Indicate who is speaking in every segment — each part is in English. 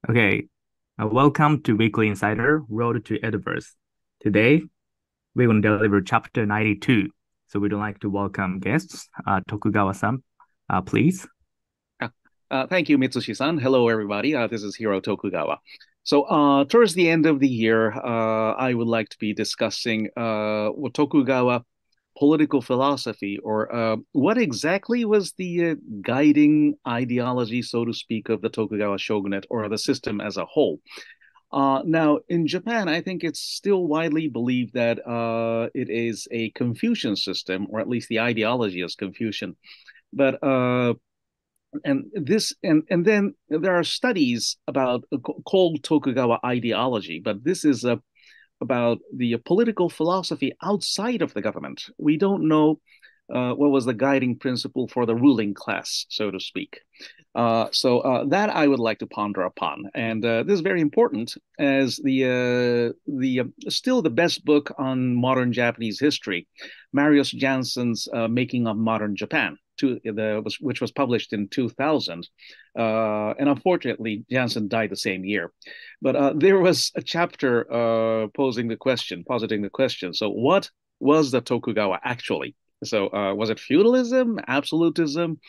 Speaker 1: Okay, welcome to Weekly Insider, Road to Edoverse. Today, we're going to deliver chapter 92. So we'd like to welcome guests. Tokugawa-san, please.
Speaker 2: Thank you, Mitsushi-san. Hello, everybody. This is Eihiro Tokugawa. So towards the end of the year, I would like to be discussing Tokugawa political philosophy, or what exactly was the guiding ideology, so to speak, of the Tokugawa shogunate or the system as a whole. Now, in Japan, I think it's still widely believed that it is a Confucian system, or at least the ideology is Confucian. But and then there are studies about called Tokugawa ideology, but this is about the political philosophy outside of the government. We don't know what was the guiding principle for the ruling class, so to speak. So that I would like to ponder upon, and this is very important as the still the best book on modern Japanese history, Marius Janssen's Making of Modern Japan, which was published in 2000. And unfortunately, Janssen died the same year. But there was a chapter positing the question. So what was the Tokugawa actually? So was it feudalism, absolutism,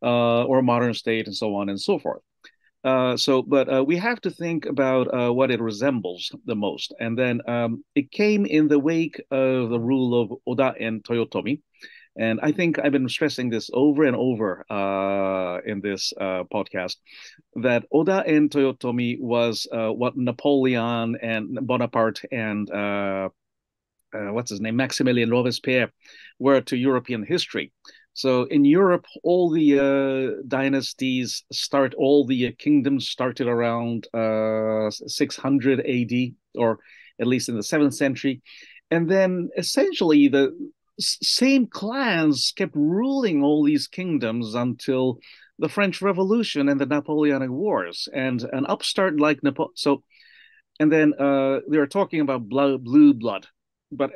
Speaker 2: or modern state, and so on and so forth? But we have to think about what it resembles the most. And then it came in the wake of the rule of Oda and Toyotomi. And I think I've been stressing this over and over in this podcast, that Oda and Toyotomi was what Napoleon and Bonaparte and what's his name, Maximilien Robespierre were to European history. So in Europe, all the dynasties all the kingdoms started around 600 AD, or at least in the 7th century. And then essentially the same clans kept ruling all these kingdoms until the French Revolution and the Napoleonic Wars. And an upstart like Napoleon. And then they were talking about blue blood.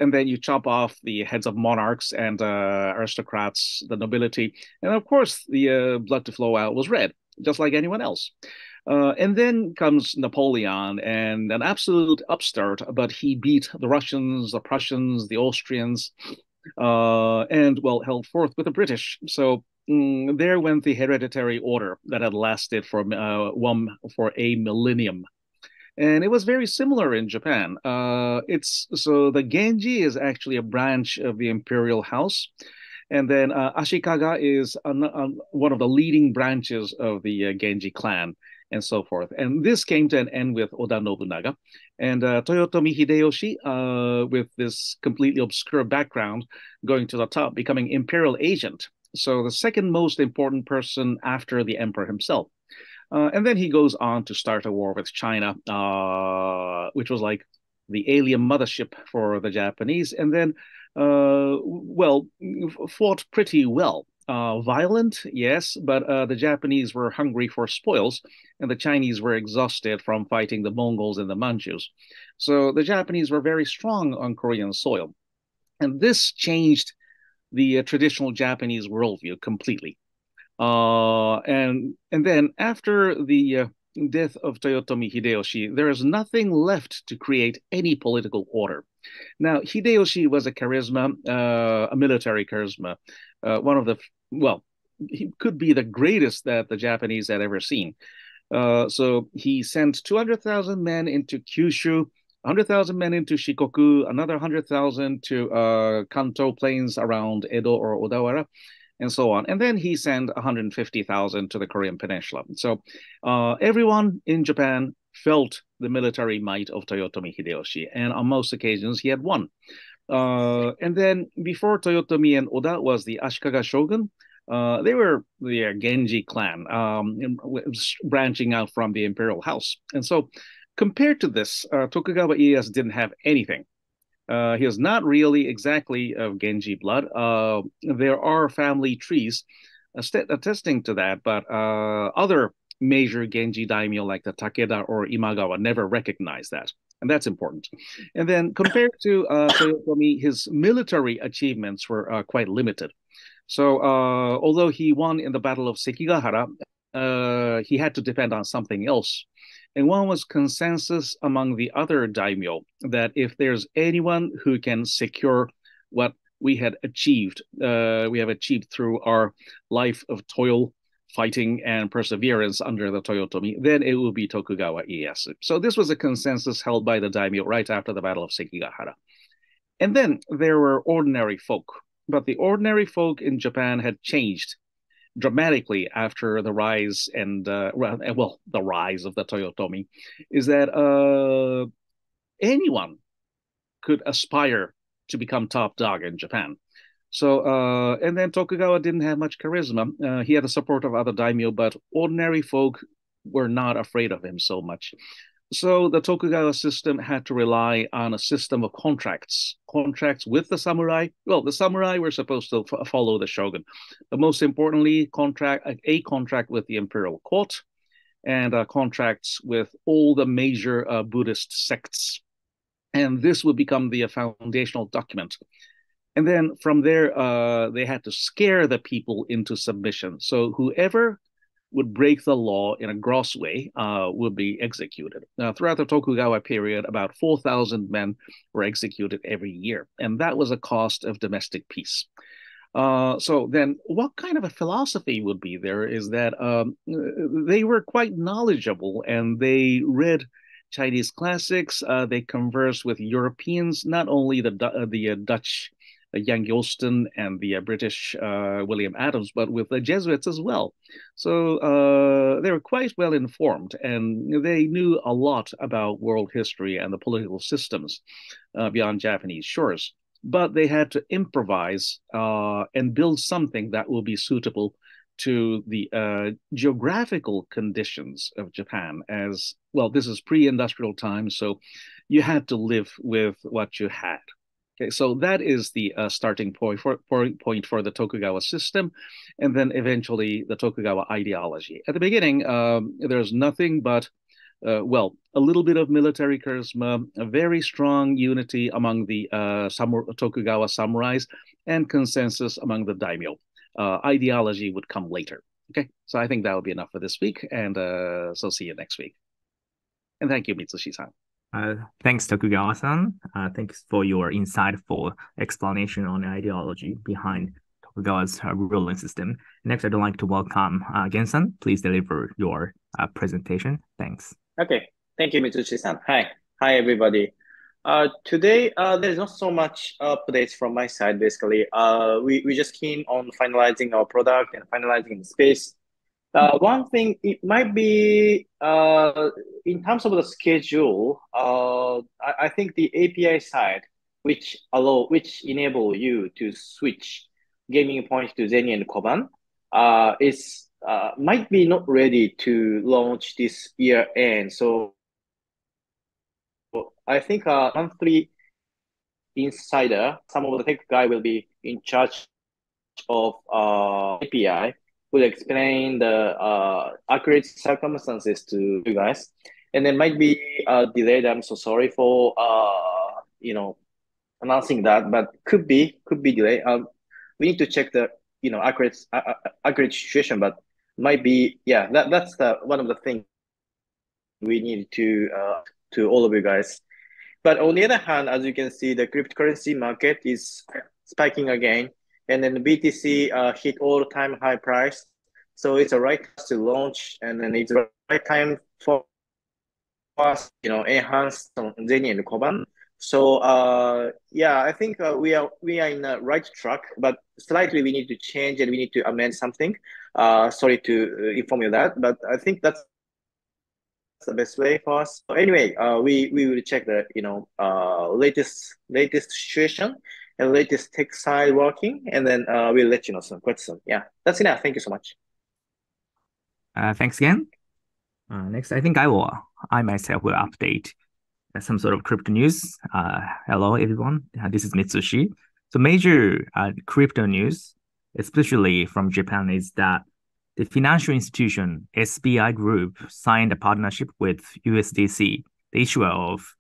Speaker 2: And then you chop off the heads of monarchs and aristocrats, the nobility. And of course, the blood to flow out was red, just like anyone else. And then comes Napoleon, and an absolute upstart, but he beat the Russians, the Prussians, the Austrians, and held forth with the British. So there went the hereditary order that had lasted for a millennium. And it was very similar in Japan. So the Genji is actually a branch of the imperial house. And then Ashikaga is one of the leading branches of the Genji clan, and so forth. And this came to an end with Oda Nobunaga. And Toyotomi Hideyoshi, with this completely obscure background, going to the top, becoming imperial agent. So the second most important person after the emperor himself. And then he goes on to start a war with China, which was like the alien mothership for the Japanese. And then, fought pretty well. Violent, yes, but the Japanese were hungry for spoils, and the Chinese were exhausted from fighting the Mongols and the Manchus. So the Japanese were very strong on Korean soil. And this changed the traditional Japanese worldview completely. And then after the death of Toyotomi Hideyoshi, there is nothing left to create any political order. Now, Hideyoshi was a military charisma, one of he could be the greatest that the Japanese had ever seen. So he sent 200,000 men into Kyushu, 100,000 men into Shikoku, another 100,000 to Kanto plains around Edo or Odawara, and so on. And then he sent 150,000 to the Korean Peninsula. So everyone in Japan felt the military might of Toyotomi Hideyoshi, and on most occasions he had won. And then before Toyotomi and Oda was the Ashikaga shogun. They were the Genji clan, branching out from the imperial house. And so compared to this, Tokugawa Ieyasu didn't have anything. He is not really exactly of Genji blood. There are family trees attesting to that, but other major Genji daimyo like the Takeda or Imagawa never recognized that. And that's important. And then compared to Toyotomi, his military achievements were quite limited. So although he won in the Battle of Sekigahara, he had to depend on something else. And one was consensus among the other daimyo that if there's anyone who can secure what we have achieved through our life of toil, fighting, and perseverance under the Toyotomi, then it will be Tokugawa Ieyasu. So this was a consensus held by the daimyo right after the Battle of Sekigahara. And then there were ordinary folk, but the ordinary folk in Japan had changed dramatically after the rise the rise of the Toyotomi, is that anyone could aspire to become top dog in Japan. So, and then Tokugawa didn't have much charisma. He had the support of other daimyo, but ordinary folk were not afraid of him so much. So the Tokugawa system had to rely on a system of contracts with the samurai. Well, the samurai were supposed to follow the shogun, but most importantly, a contract with the imperial court and contracts with all the major Buddhist sects. And this would become the foundational document. And then from there, they had to scare the people into submission. So whoever would break the law in a gross way would be executed. Throughout the Tokugawa period, about 4,000 men were executed every year, and that was a cost of domestic peace. So then what kind of a philosophy would be there is that they were quite knowledgeable, and they read Chinese classics. They conversed with Europeans, not only the Dutch Yang Yolston and the British William Adams, but with the Jesuits as well. So they were quite well informed, and they knew a lot about world history and the political systems beyond Japanese shores. But they had to improvise and build something that will be suitable to the geographical conditions of Japan. As well, this is pre-industrial time, so you had to live with what you had. Okay, so that is the starting point for the Tokugawa system, and then eventually the Tokugawa ideology. At the beginning, there's nothing but, a little bit of military charisma, a very strong unity among the Tokugawa samurais, and consensus among the daimyo. Ideology would come later. Okay, so I think that will be enough for this week, and so see you next week. And thank you, Mitsushi-san.
Speaker 1: Thanks, Tokugawa-san. Thanks for your insightful explanation on the ideology behind Tokugawa's ruling system. Next, I'd like to welcome Gen-san. Please deliver your presentation. Thanks.
Speaker 3: Okay. Thank you, Mitsushi-san. Hi, everybody. Today, there's not so much updates from my side, basically. We just keen on finalizing our product and finalizing the space. One thing, it might be in terms of the schedule, I think the API side, which enable you to switch gaming points to Zenny and Koban, might be not ready to launch this year end. So I think monthly insider, some of the tech guy will be in charge of API. Will explain the accurate circumstances to you guys, and it might be delayed. I'm so sorry for announcing that, but could be delayed. We need to check the accurate situation, but might be that's one of the things we need to all of you guys. But on the other hand, as you can see, the cryptocurrency market is spiking again. And then the BTC hit all-time high price. So it's a right to launch, and then it's the right time for us, enhance Zenny and Koban. So I think we are in the right track, but slightly we need to change and we need to amend something. Sorry to inform you that, but I think that's the best way for us. So anyway, we will check the latest situation and latest tech side working, and then we'll let you know some questions. Yeah, that's enough. Thank you so much.
Speaker 1: Thanks again. Next, I think I myself will update some sort of crypto news. Hello, everyone. This is Mitsushi. So major crypto news, especially from Japan, is that the financial institution SBI Group signed a partnership with USDC, the issuer of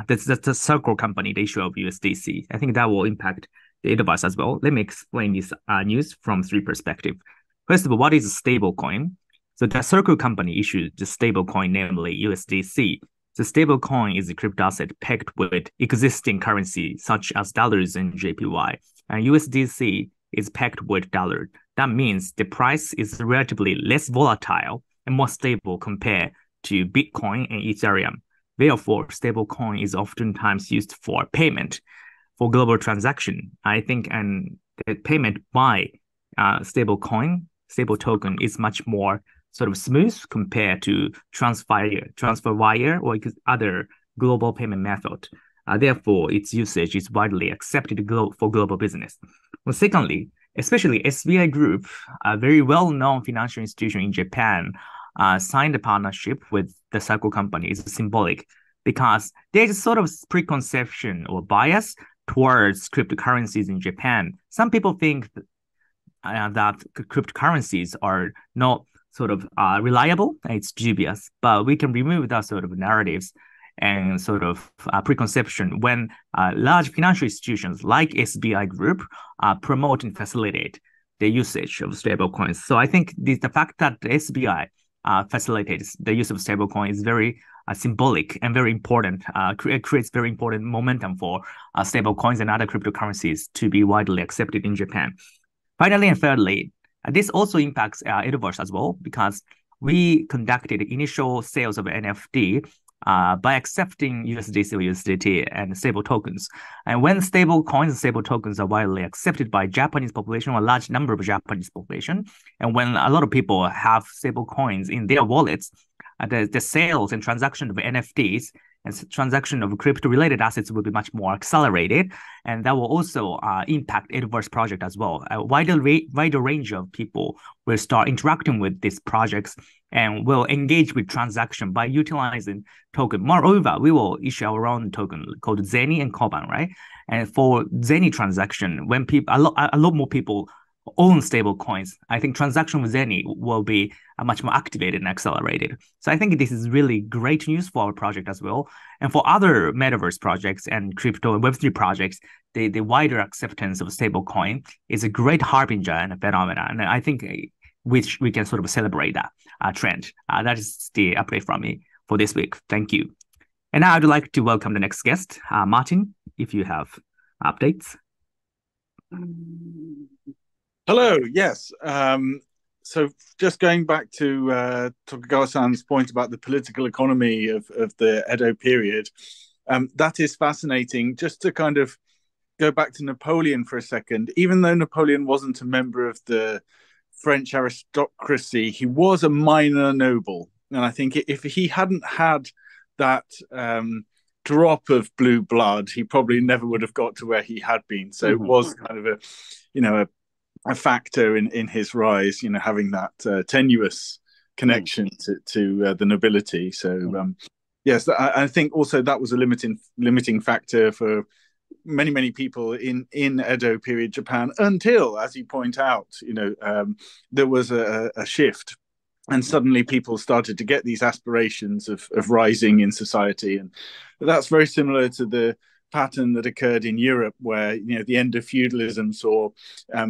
Speaker 1: that's the Circle company, the issue of USDC. I think that will impact the Edoverse as well. Let me explain this news from three perspectives. First of all, what is a stable coin? So the Circle company issued the stablecoin, namely USDC. The stablecoin is a crypto asset pegged with existing currency such as dollars and JPY, and USDC is pegged with dollar. That means the price is relatively less volatile and more stable compared to Bitcoin and Ethereum. Therefore, stablecoin is oftentimes used for payment for global transaction. I think and the payment by stable token is much more sort of smooth compared to transfer wire or other global payment method. Therefore, its usage is widely accepted for global business. Well, secondly, especially SBI Group, a very well-known financial institution in Japan, signed a partnership with the Circle company. Is symbolic because there's a sort of preconception or bias towards cryptocurrencies in Japan. Some people think that cryptocurrencies are not sort of reliable, it's dubious, but we can remove that sort of narratives and sort of preconception when large financial institutions like SBI Group promote and facilitate the usage of stablecoins. So I think the fact that the SBI facilitates the use of stablecoin is very symbolic and very important. It creates very important momentum for stablecoins and other cryptocurrencies to be widely accepted in Japan. Finally and thirdly, this also impacts Edoverse as well because we conducted initial sales of NFT by accepting USDC or USDT and stable tokens. And when stable coins and stable tokens are widely accepted by Japanese population or a large number of Japanese population, and when a lot of people have stable coins in their wallets, the sales and transaction of NFTs and transaction of crypto-related assets will be much more accelerated, and that will also impact Edoverse project as well. A wider range of people will start interacting with these projects and will engage with transaction by utilizing token. Moreover, we will issue our own token called Zeni and Koban, right? And for Zeni transaction, when people a lot more people own stable coins, I think transaction with Zeni will be much more activated and accelerated. So I think this is really great news for our project as well. And for other metaverse projects and crypto and Web3 projects, the wider acceptance of stable coin is a great harbinger and a phenomenon. And I think which we can sort of celebrate that trend. That is the update from me for this week. Thank you. And now I'd like to welcome the next guest, Martin, if you have updates.
Speaker 4: Hello, yes. So just going back to Tokugawa-san's point about the political economy of the Edo period, that is fascinating. Just to kind of go back to Napoleon for a second, even though Napoleon wasn't a member of the French aristocracy, he was a minor noble. And I think if he hadn't had that drop of blue blood, he probably never would have got to where he had been. So it was kind of a factor in his rise, having that tenuous connection to the nobility. So yes, I think also that was a limiting factor for many people in Edo period Japan until, as you point out, there was a shift, and suddenly people started to get these aspirations of rising in society, and that's very similar to the pattern that occurred in Europe, where the end of feudalism saw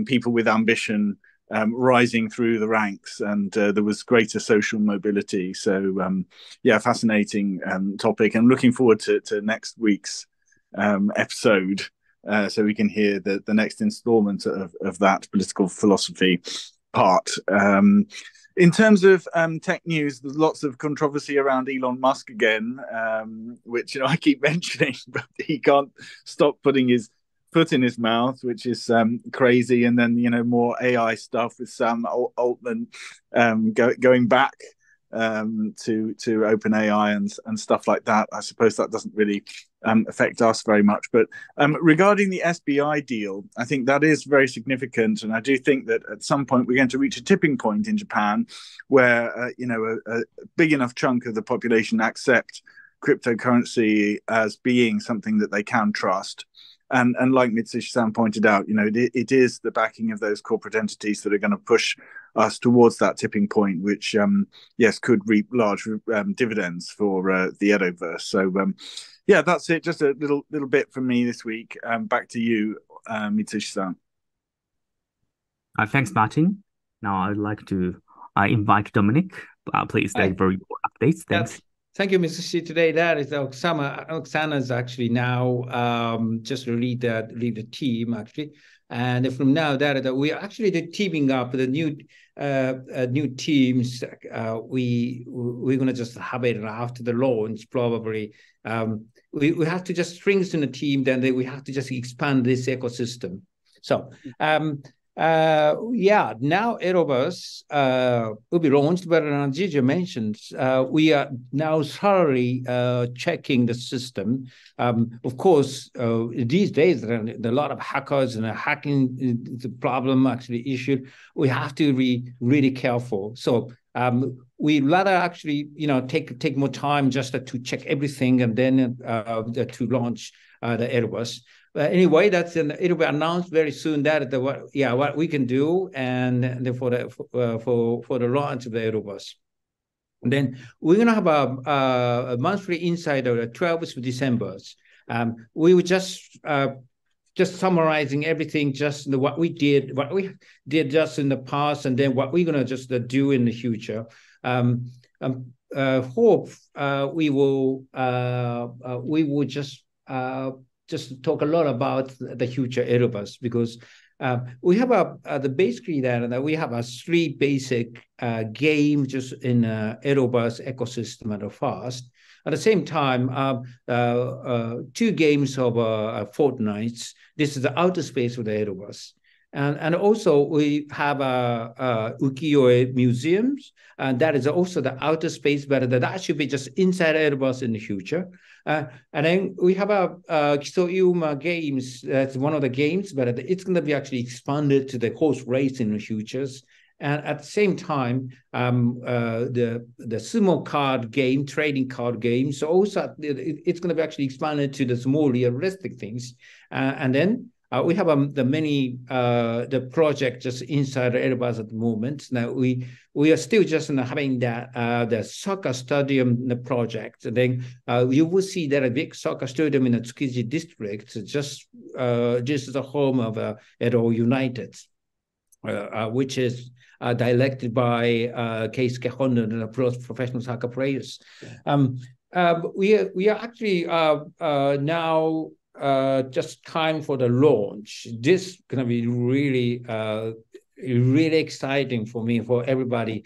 Speaker 4: people with ambition rising through the ranks, and there was greater social mobility. So fascinating topic, and looking forward to next week's episode, so we can hear the next installment of that political philosophy part. In terms of tech news, there's lots of controversy around Elon Musk again, which I keep mentioning, but he can't stop putting his foot in his mouth, which is crazy. And then more AI stuff with Sam Altman going back to OpenAI and stuff like that. I suppose that doesn't really affect us very much. But regarding the SBI deal, I think that is very significant. And I do think that at some point we're going to reach a tipping point in Japan where, a big enough chunk of the population accept cryptocurrency as being something that they can trust. And like Mitsushi-san pointed out, it is the backing of those corporate entities that are going to push us towards that tipping point, which, could reap large dividends for the Edoverse. So, that's it. Just a little bit from me this week. Back to you, Mitsushi-san.
Speaker 1: Thanks, Martin. Now I'd like to I invite Dominic. Please deliver your updates. Thanks.
Speaker 5: Thank you, Mr. Shi. Today, that is Oksana is actually now just lead the team actually, and from now that we are actually teaming up the new teams. We're gonna just have it after the launch probably. We have to just strengthen the team, then we have to just expand this ecosystem. So now Edoverse will be launched, but as Gigi mentioned, we are now thoroughly checking the system. Of course, these days there are a lot of hackers and hacking the problem actually issue. We have to be really careful. So we rather actually take more time just to check everything and then to launch the Edoverse. Anyway, it'll be announced very soon that what we can do and for the launch of the Edoverse. Then we're gonna have a monthly insider the 12th of December. We were just summarizing everything, just what we did just in the past, and then what we're gonna just do in the future. Hope we will just talk a lot about the future Edoverse, because we have basically that we have 3 basic games just in Edoverse ecosystem at the first. At the same time, 2 games of Fortnite. This is the outer space of the Edoverse. And also we have ukiyo-e museums, and that is also the outer space, but that should be just inside Edoverse in the future. And then we have Kisoyuma games. That's one of the games, but it's going to be actually expanded to the horse race in the futures. And at the same time, the sumo card game, trading card game, so also it's going to be actually expanded to the more realistic things. And then we have the many the project just inside the Edoverse at the moment. Now we are still just having that the soccer stadium project. And then you will see that a big soccer stadium in the Tsukiji district, just the home of Edo United, which is directed by Keisuke Honda, the professional soccer players. We are actually now just time for the launch. This is gonna be really exciting for me, for everybody.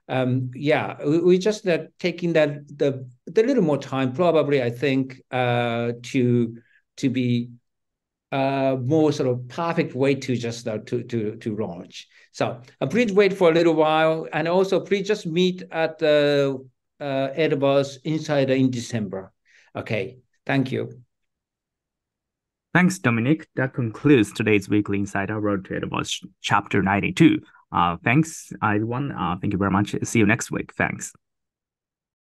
Speaker 5: We just taking the little more time, probably I think, to be more sort of perfect way to just to launch. So please wait for a little while, and also please just meet at the Edoverse Insider in December. Okay, thank you.
Speaker 1: Thanks, Dominic. That concludes today's Weekly Insider Road to Edoverse Chapter 92. Thanks, everyone. Thank you very much. See you next week. Thanks.